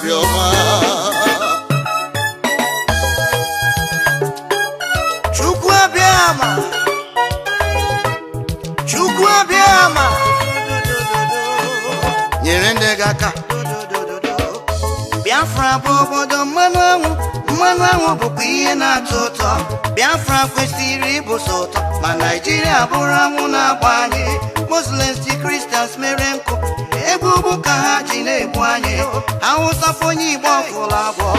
obioma Chukwu abịama nyere ndị gị aka Biafra bụ obodo mmanụ anwụ bụkwa ihe na-atọ ụtọ Biafra kwesịrị ịbụ sọ ụtọ ma Naịjirịa bụrụ anwụ na-agba anyị Muslims dị Christians mere nkụ egbugbu ka ha ji na-egbu anyị Hausa fonye Igbo ọfụlụ abụọ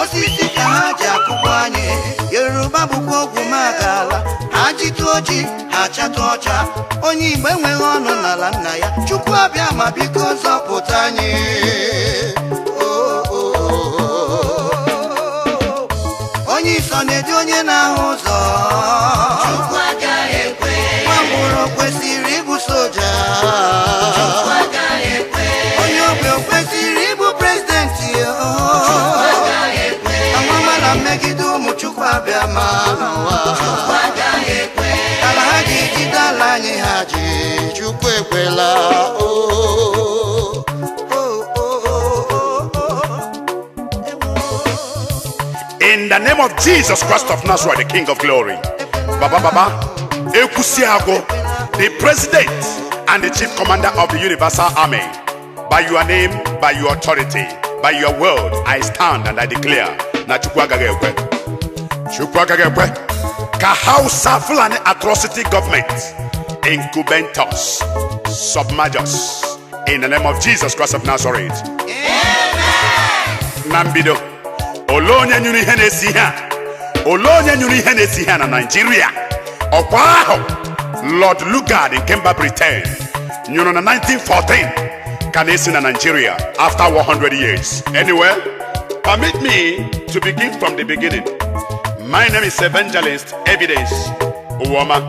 osisi ka ha ji akụgbu anyị Yoruba bụkwa ogwu magala ha jitụ oji ha chatụ ọcha onye Igbo enweghị ọnụ n'ala nna ya Chukwu abịama biko zọpụta anyị onye iso na-eji onye na-ahụ ụzọ Chukwu agaghị ekwe nwambụrụ kwesịrị ịbụ soja Chukwu agaghị ekwe onye ogbe kwesịrị ịbụ prezidenti Chukwu agaghị ekwe amamala mmegide ụmụ Chukwu abịama Chukwu agaghị ekwe ala ha ji jide ala anyị ha ji Chukwu ekwela In the name of Jesus Christ of Nazareth, the King of Glory, Baba, Ekusiago, the President and the Chief Commander of the Universal Army, by your name, by your authority, by your word, I stand and I declare, na Chukwagagekwe, ka Hausa Fulani atrocity government, incubators, submergers, in the name of Jesus Christ of Nazareth. Amen. Nambido. Olonya nyuri ihe na-esi ha na Nigeria ọkwa ahụ Lord Lugard in Kemba Britain nyụrụ na 1914 ka na-esi na Nigeria after 100 years. Anyway, permit me to begin from the beginning. My name is Evangelist Evidence Uwoma,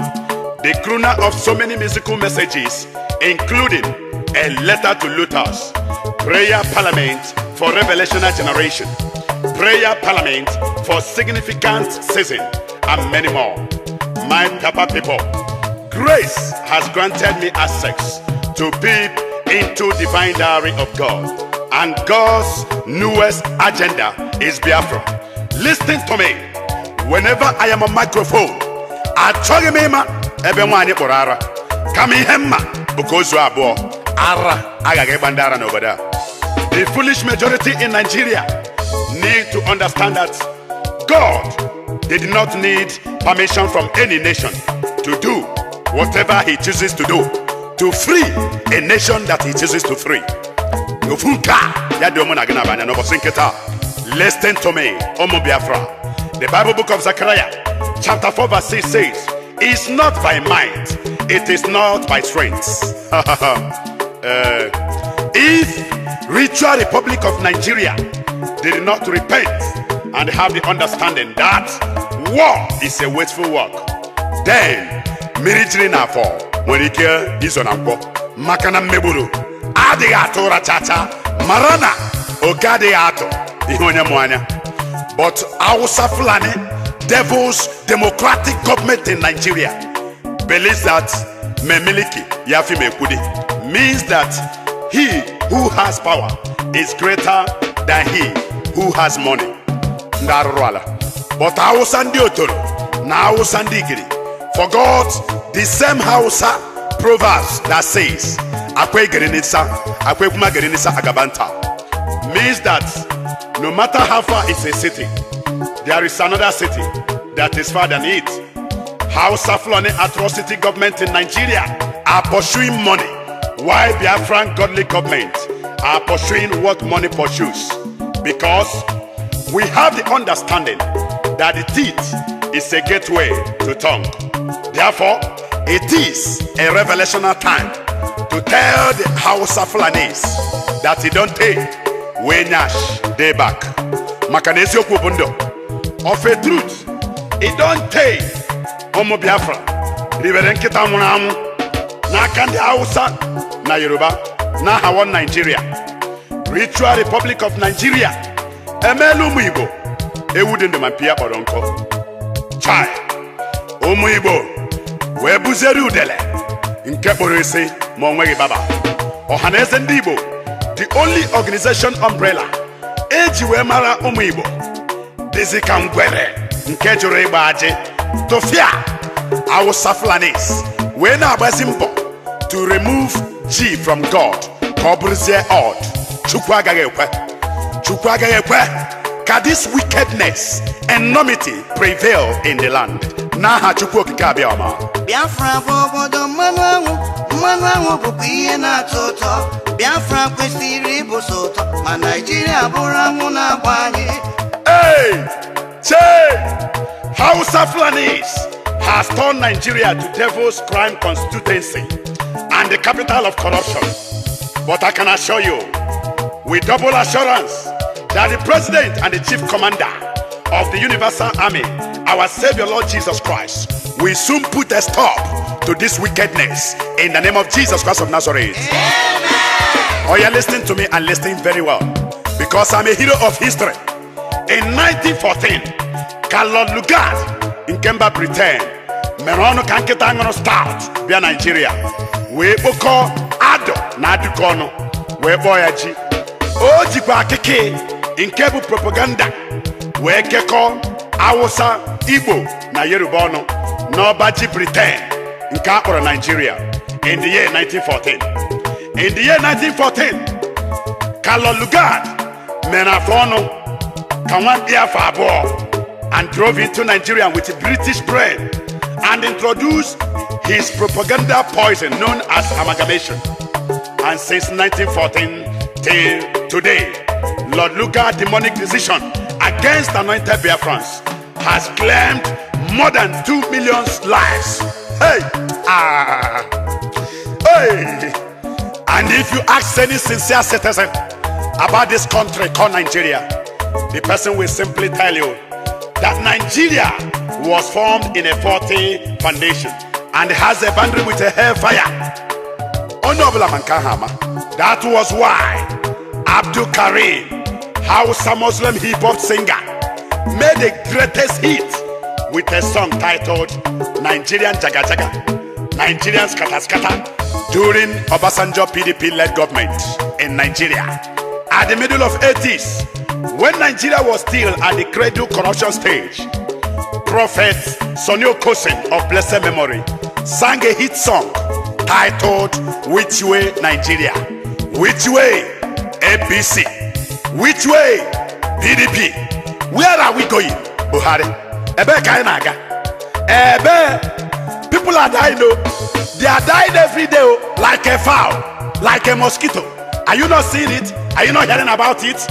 the crooner of so many musical messages, including a letter to Luther's, prayer parliament for revelational generation, prayer parliament for significant season, and many more. My Papa people, grace has granted me access to peep into divine diary of God, and God's newest agenda is Biafra. Listen to me. Whenever I am on microphone, I tell you, Mema, everyone porara. Come in, Hemma, because you are born. Ara, agage bandara over there. The foolish majority in Nigeria need to understand that God did not need permission from any nation to do whatever he chooses to do to free a nation that he chooses to free. Listen to me, Omo Biafra. The Bible book of Zechariah chapter 4 verse 6 says, it's not by might, it is not by strength. If Ritual Republic of Nigeria did not repent and have the understanding that war is a wasteful work, then military na for when it is on ampo makana meburu adi ato rachacha marana okade ato ihonya mwanya. But Hausa Fulani Devil's democratic government in Nigeria believes that memiliki yafi mekudi means that he who has power is greater than he who has money. But Hausa ndi otoro na Hausa ndi igiri forgot the same Hausa proverbs that says akwe gerinisa akwe kuma gerinisa agabanta, means that no matter how far it's a city, there is another city that is far than it. Hausa Fulani atrocity government in Nigeria are pursuing money, while Biafran godly government are pursuing what money pursues, because we have the understanding that the teeth is a gateway to tongue. Therefore, it is a revelational time to tell the Hausa Fulanis that he don't take we Nash day back. Makanesi Okubundo of a truth, it don't take Omo Biafra, Reverend Kitamunamu, na Kandi Hausa, na Yoruba, na Hawan Nigeria, Ritual Republic of Nigeria, Emelu Muibo, Ewudin de Mampia Oronko, Chai, Omuibo, Webuzeru Dele, Inkeporese, Monwegi Baba, Ohanes and Dibo, the only organization umbrella eji wee mara ụmụ Igbo dịzị ka ngwere nke jụrụ ịgba ajị tụfịa Hausa Fulanis wee na-agbazi mbọ to remove G from God ka ọ bụrụzie odd. Chukwu agaghị ekwe. Chukwu agaghị ekwe ka this wickedness, enormity prevail in the land. N'aha Chukwu okike abịama. Biafra bụ obodo mmanụ anwụ bụkwa ihe na-atọ ụtọ. Biafra kwesịrị ịbụso ụtọ, ma Naịjirịa bụrụ anwụ na-agba anyị. Hey! Che! Hausa Fulanis has turned Nigeria to devil's crime constituency and the capital of corruption. But I can assure you, with double assurance, that the President and the Chief Commander of the Universal Army, our Savior Lord Jesus Christ, will soon put a stop to this wickedness in the name of Jesus Christ of Nazareth. Amen. Oh, you're listening to me and listening very well, because I'm a hero of history. In 1914, Carlo Lugard in Kemba, Britain, Merono Kanketangano start via Nigeria. We boko Ado na Adukono, we boyaji. Oji kwa keke in Kebu propaganda. We keko Hausa, Igbo na Yorubono, no baji Britain in Kapora, Nigeria in the year 1914. In the year 1914, Carlo Lugard, Menafono, Kawan Biafra and drove into Nigeria with a British brain and introduced his propaganda poison known as amalgamation. And since 1914 till today, Lord Lugard's demonic decision against anointed Biafrans has claimed more than 2 million lives. Hey! Hey! And if you ask any sincere citizen about this country called Nigeria, the person will simply tell you that Nigeria was formed in a faulty foundation and has a boundary with a hellfire. That was why Abdul Karim, Hausa Muslim hip-hop singer, made the greatest hit with a song titled Nigerian Jaga Jaga, Nigerian Skata Skata, during Obasanjo PDP-led government in Nigeria. At the middle of 80s, when Nigeria was still at the cradle corruption stage, Prophet Sonio Kosen of blessed memory sang a hit song titled Which Way Nigeria? Which way APC? Which way PDP? Where are we going? Buhari. Ebe kainaga. Ebe people are dying though. They are dying every day like a fowl, like a mosquito. Are you not seeing it? Are you not hearing about it?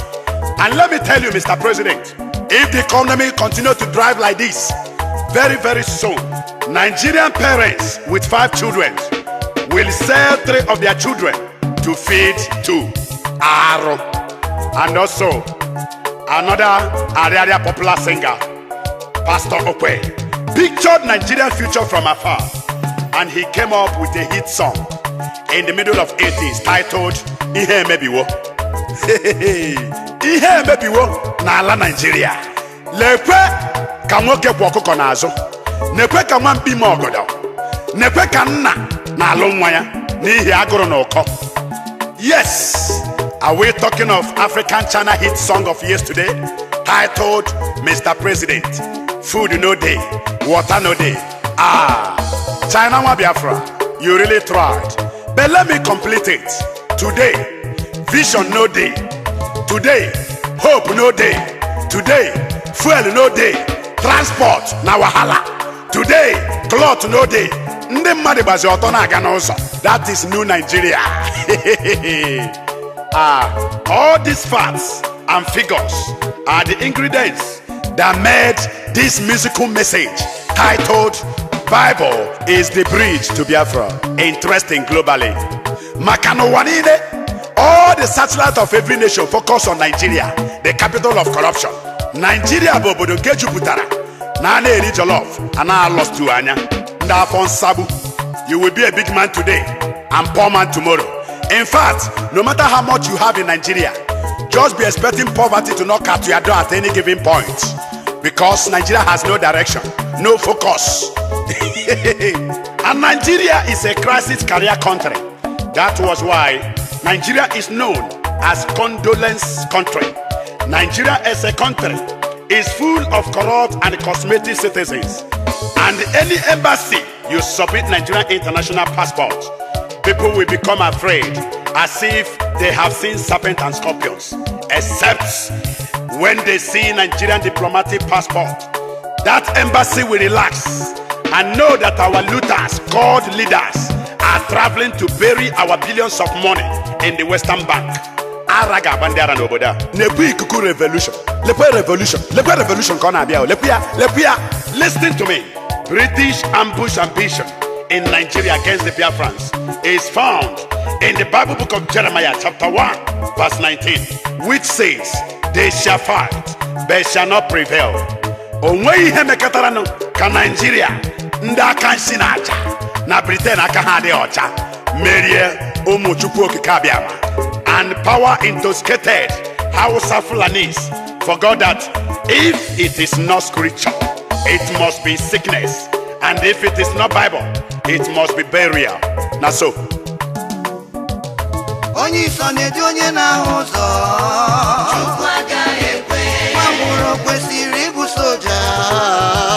And let me tell you, Mr. President, if the economy continues to drive like this, very, very soon, Nigerian parents with 5 children will sell 3 of their children to feed 2. Aro. And also, another area popular singer, Pastor Okwe, pictured Nigerian future from afar, and he came up with a hit song in the middle of 80s titled Ihe Mebiwo. Ihe mebiwo na ala Nigeria. Lekwe ka nwoke kwa ọkụkọ n'azụ. Nekwe ka nwa mkpi ma ọgọdọ. Nekwe ka nna na alụ nwa ya n'ihi agụrụ na ụkọ. Yes, are we talking of African China hit song of yesterday titled Mr. President? Food no day, water no day. China wa Biafra, you really tried. But let me complete it. Today, vision no day. Today, hope no day. Today, fuel no day. Transport na wahala. Today, cloth no day. Ndị mmadụ gbazi ọtọ na-aga n'ụzọ. That is new Nigeria. All these facts and figures are the ingredients that made this musical message titled Bible is the bridge to Biafra interesting globally. Makano wanine. All the satellites of every nation focus on Nigeria, the capital of corruption. Nigeria bobodo nke juputara na na-eri jollof and na lost to anya. Ndafon sabu. You will be a big man today and poor man tomorrow. In fact, no matter how much you have in Nigeria, just be expecting poverty to knock at your door at any given point, because Nigeria has no direction, no focus. And Nigeria is a crisis career country. That was why Nigeria is known as condolence country. Nigeria as a country is full of corrupt and cosmetic citizens. And any embassy you submit Nigerian international passport, people will become afraid as if they have seen serpents and scorpions. Except when they see Nigerian diplomatic passport, that embassy will relax and know that our looters, called leaders, are traveling to bury our billions of money in the Western Bank. Araga bandera noboda. Lepi ikuku revolution. Lepi revolution. Lepi revolution kona biao. Lepia. Listen to me. British ambush ambition in Nigeria against the Biafrans is found in the Bible book of Jeremiah chapter 1 verse 19, which says, they shall fight, but shall not prevail. Onwe ihe mekatara no ka Nigeria nda aka nsi na aja na Britain aka ha dị ọcha merie ụmụ Chukwu okike abịama, and power intoxicated Hausa Fulanis forgot that if it is not scripture, it must be sickness, and if it is not Bible, it must be burial. Na so onye iso na-edu onye na-ahụ ụzọ Chukwu agaghị ekwe. Nwambụrụ kwesịrị ịbụ soja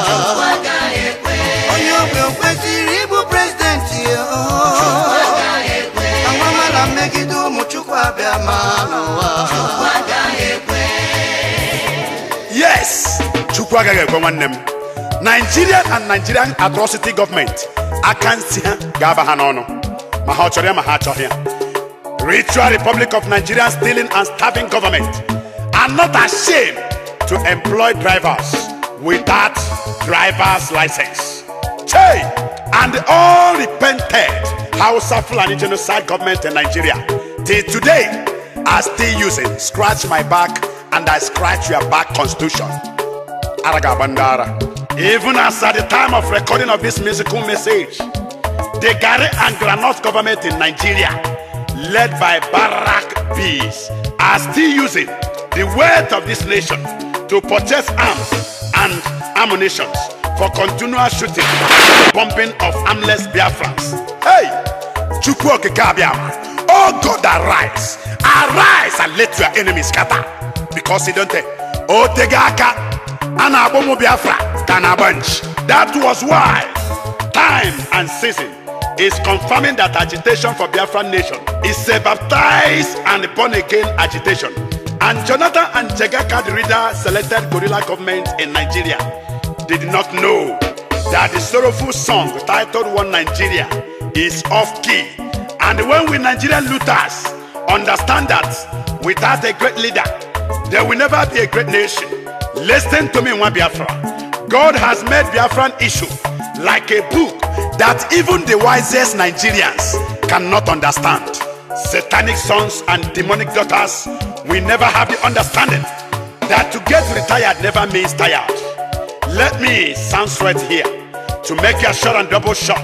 Chukwu agaghị ekwe. Onye ogbe kwesịrị ịbụ prezidenti Chukwu agaghị ekwe. Anwamala mmegide ụmụ Chukwu abịama n'ụwa Chukwu agaghị ekwe. yes, Chukwu agaghị ekwe nwanne m. Nigerian and Nigerian atrocity government akansi ha ga-aba ha n'ọnụ ma ha chọrọ ya ma ha achọghị ya. Ritual Republic of Nigeria stealing and starving government are not ashamed to employ drivers without driver's license. Hey! And all repented Hausa Fulani genocide government in Nigeria till today are still using scratch my back and I scratch your back constitution. Araga Bandara. Even as at the time of recording of this musical message, the Gare and Granot government in Nigeria, led by Barack Bees, are still using the wealth of this nation to purchase arms and ammunition for continual shooting, bombing of armless Biafrans. Hey, Chukwu okike abịama, oh God, arise, arise and let your enemies scatter, because he don't take. Oh Tegaka, ana abomu Biafra, kana bunch. That was why time and season is confirming that agitation for Biafran nation is a baptized and born again agitation. And Jonathan and Jegaka, the reader, selected guerrilla government in Nigeria, did not know that the sorrowful song titled One Nigeria is off key. And when we Nigerian looters understand that without a great leader, there will never be a great nation. Listen to me, one Biafra. God has made Biafran issue like a book that even the wisest Nigerians cannot understand. Satanic sons and demonic daughters will never have the understanding that to get retired never means tired. Let me sound straight here to make you sure and double sure.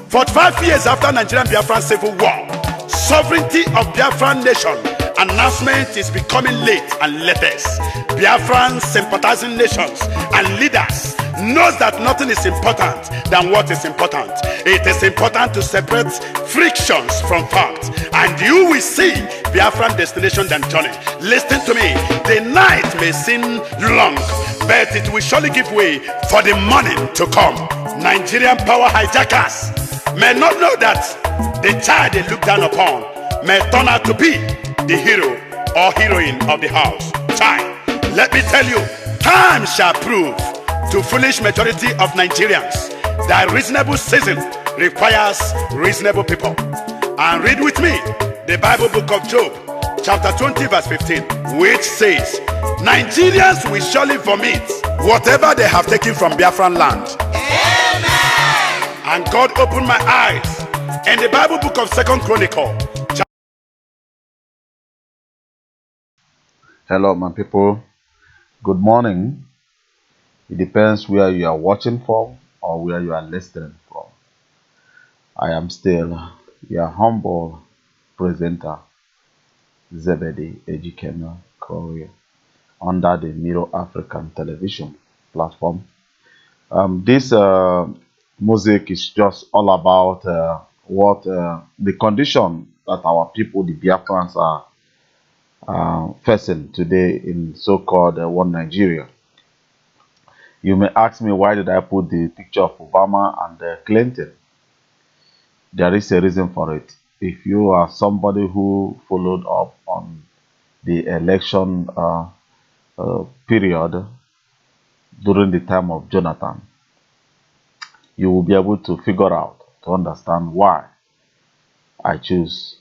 45 years after Nigerian Biafran civil war, sovereignty of Biafran nation announcement is becoming late and latest. Biafran sympathizing nations and leaders knows that nothing is important than what is important. It is important to separate frictions from facts, and you will see Biafran destination than journey. Listen to me. The night may seem long, but it will surely give way for the morning to come. Nigerian power hijackers may not know that the child they look down upon may turn out to be the hero or heroine of the house. Child, let me tell you, time shall prove to foolish majority of Nigerians that reasonable season requires reasonable people. And read with me the Bible book of Job, chapter 20 verse 15, which says, Nigerians will surely vomit whatever they have taken from Biafran land. Amen. And God opened my eyes in the Bible book of 2nd Chronicle. Hello, my people. Good morning. It depends where you are watching from or where you are listening from. I am still your humble presenter, Zebedi Ejikeme Korea, under the Middle African Television platform. This music is just all about what the condition that our people, the Biafrans, are facing today in so-called one Nigeria. You may ask me, why did I put the picture of Obama and Clinton? There is a reason for it. If you are somebody who followed up on the election period during the time of Jonathan, you will be able to figure out, to understand why I choose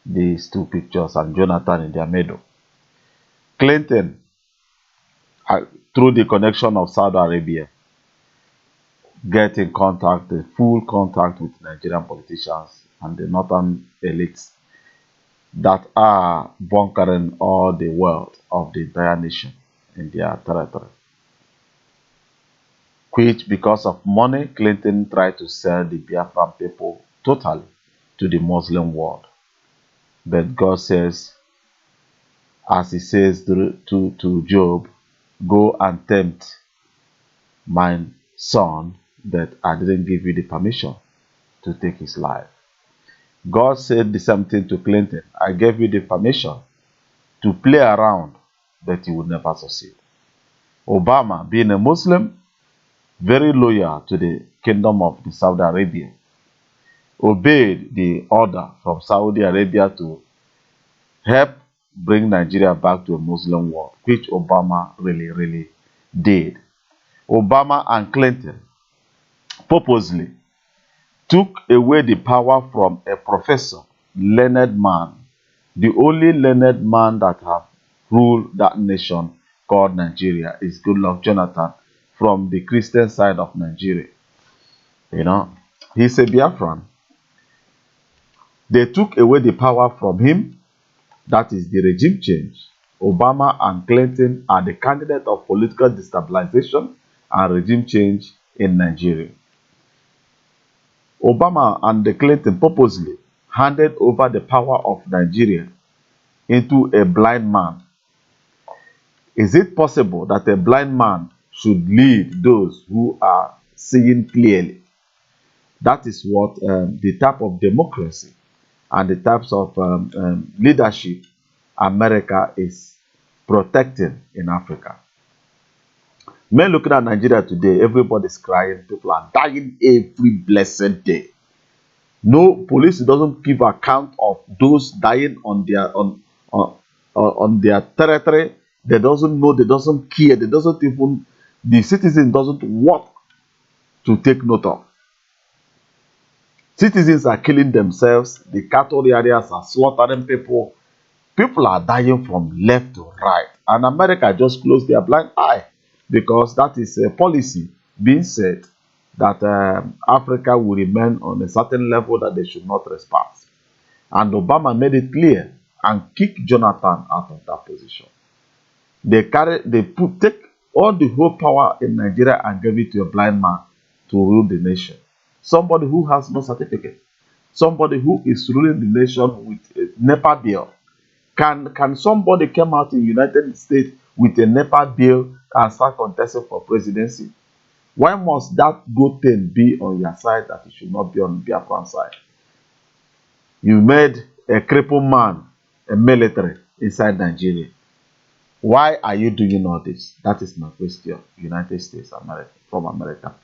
these two pictures and Jonathan in their middle. Clinton, uh, through the connection of Saudi Arabia, get in contact, the full contact with Nigerian politicians and the northern elites that are bunkering all the wealth of the entire nation in their territory. Which, because of money, Clinton tried to sell the Biafran people totally to the Muslim world. But God says, as he says to Job, go and tempt my son, but I didn't give you the permission to take his life. God said the same thing to Clinton. I gave you the permission to play around, but you would never succeed. Obama, being a Muslim, very loyal to the kingdom of the Saudi Arabia, obeyed the order from Saudi Arabia to help bring Nigeria back to a Muslim world, which Obama really did. Obama and Clinton purposely took away the power from a professor, learned man, the only learned man that have ruled that nation called Nigeria is Goodluck Jonathan from the Christian side of Nigeria. You know, he's a Biafran. They took away the power from him. That is the regime change. Obama and Clinton are the candidate of political destabilization and regime change in Nigeria. Obama and the Clinton purposely handed over the power of Nigeria into a blind man. Is it possible that a blind man should lead those who are seeing clearly? That is what the type of democracy and the types of leadership America is protecting in Africa. Men looking at Nigeria today, everybody's crying. People are dying every blessed day. No, police doesn't give account of those dying on their territory. They doesn't know, they doesn't care, they doesn't even, the citizen doesn't want to take note of. Citizens are killing themselves. The cattle areas are slaughtering people. People are dying from left to right. And America just closed their blind eye because that is a policy being said that Africa will remain on a certain level that they should not trespass. And Obama made it clear and kicked Jonathan out of that position. Take all the whole power in Nigeria and gave it to a blind man to rule the nation. Somebody who has no certificate. Somebody who is ruling the nation with a NEPA bill. Can somebody come out in the United States with a NEPA bill and start contesting for presidency? Why must that good thing be on your side that it should not be on the Biafran side? You made a crippled man a military inside Nigeria. Why are you doing all this? That is my question. United States, America, from America.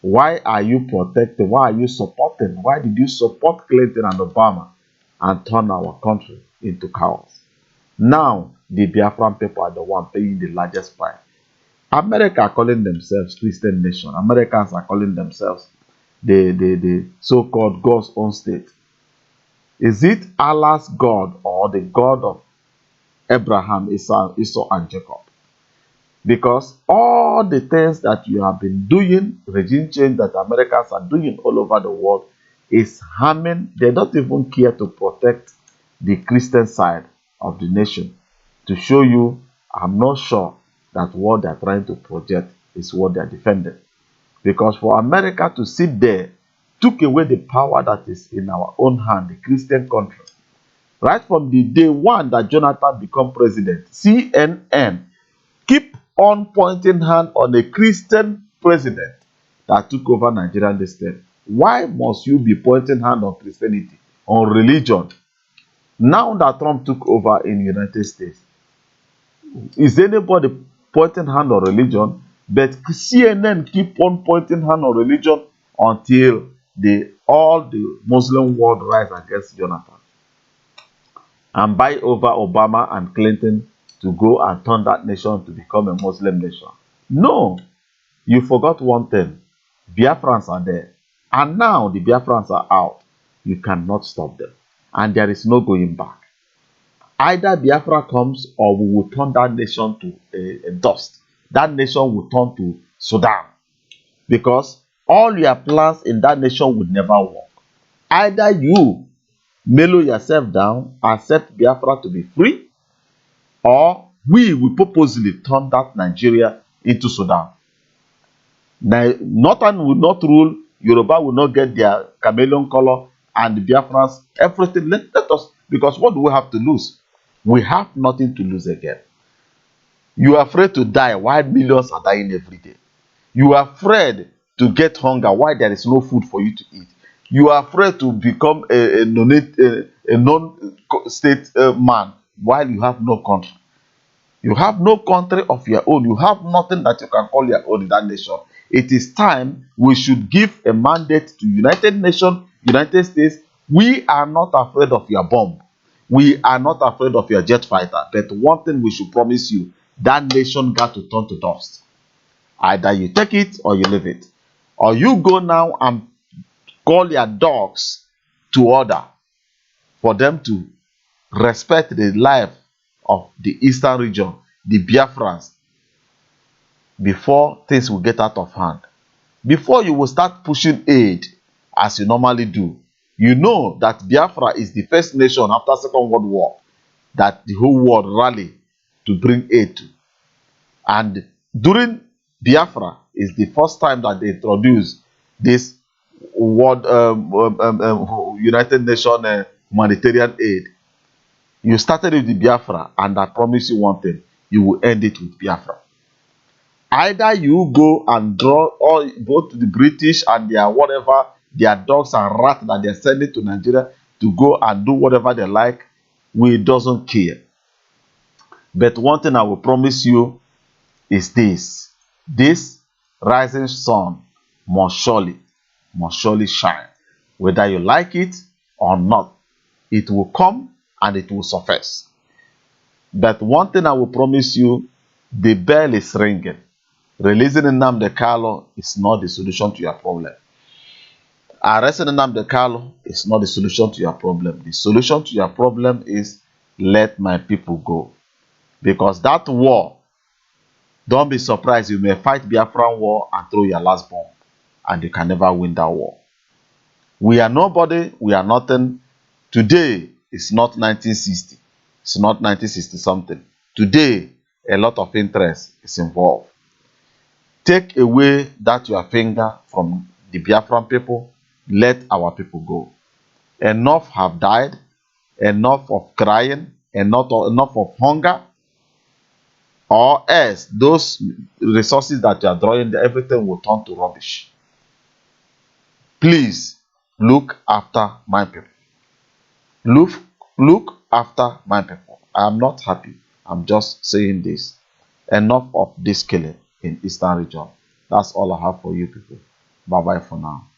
Why are you protecting? Why are you supporting? Why did you support Clinton and Obama and turn our country into chaos? Now, the Biafran people are the one paying the largest price. America are calling themselves Christian nation. Americans are calling themselves the so-called God's own state. Is it Allah's God or the God of Abraham, Esau, and Jacob? Because all the things that you have been doing, regime change that Americans are doing all over the world, is harming. They don't even care to protect the Christian side of the nation. To show you, I'm not sure that what they're trying to project is what they're defending. Because for America to sit there, took away the power that is in our own hand, the Christian country. Right from the day one that Jonathan became president, CNN keep on pointing hand on a Christian president that took over Nigerian destiny. Why must you be pointing hand on Christianity, on religion? Now that Trump took over in the United States, is anybody pointing hand on religion? But CNN keep on pointing hand on religion until all the Muslim world rise against Jonathan and buy over Obama and Clinton to go and turn that nation to become a Muslim nation. No, you forgot one thing. Biafrans are there. And now the Biafrans are out. You cannot stop them. And there is no going back. Either Biafra comes or we will turn that nation to a dust. That nation will turn to Sudan. Because all your plans in that nation would never work. Either you mellow yourself down, accept Biafra to be free, or we will purposely turn that Nigeria into Sudan. Northern will not rule, Yoruba will not get their chameleon color, and the Biafrans, everything. Let us, because what do we have to lose? We have nothing to lose again. You are afraid to die while millions are dying every day. You are afraid to get hunger while there is no food for you to eat. You are afraid to become a non-state man while you have no country. You have no country of your own. You have nothing that you can call your own in that nation. It is time we should give a mandate to United Nations, United States. We are not afraid of your bomb. We are not afraid of your jet fighter. But one thing we should promise you, that nation got to turn to dust. Either you take it or you leave it. Or you go now and call your dogs to order for them to respect the life of the eastern region, the Biafrans, before things will get out of hand. Before you will start pushing aid as you normally do, you know that Biafra is the first nation after Second World War that the whole world rallied to bring aid to. And during Biafra is the first time that they introduced this World United Nations humanitarian aid. You started with the Biafra, and I promise you one thing, you will end it with Biafra. Either you go and draw all both the British and their whatever, their dogs and rats that they're sending to Nigeria to go and do whatever they like, we doesn't care. But one thing I will promise you is this rising sun must surely shine. Whether you like it or not, it will come and it will surface. But one thing I will promise you, the bell is ringing. Releasing Nnamdi Kanu is not the solution to your problem. Arresting Nnamdi Kanu is not the solution to your problem. The solution to your problem is let my people go. Because that war, don't be surprised, you may fight Biafran war and throw your last bomb. And you can never win that war. We are nobody, we are nothing. Today is not 1960. It's not 1960 something. Today, a lot of interest is involved. Take away that your finger from the Biafran people. Let our people go. Enough have died. Enough of crying. Enough of hunger. Or else, those resources that you are drawing, everything will turn to rubbish. Please, look after my people. Look after my people. I am not happy. I'm just saying this. Enough of this killing in Eastern region. That's all I have for you people. Bye-bye for now.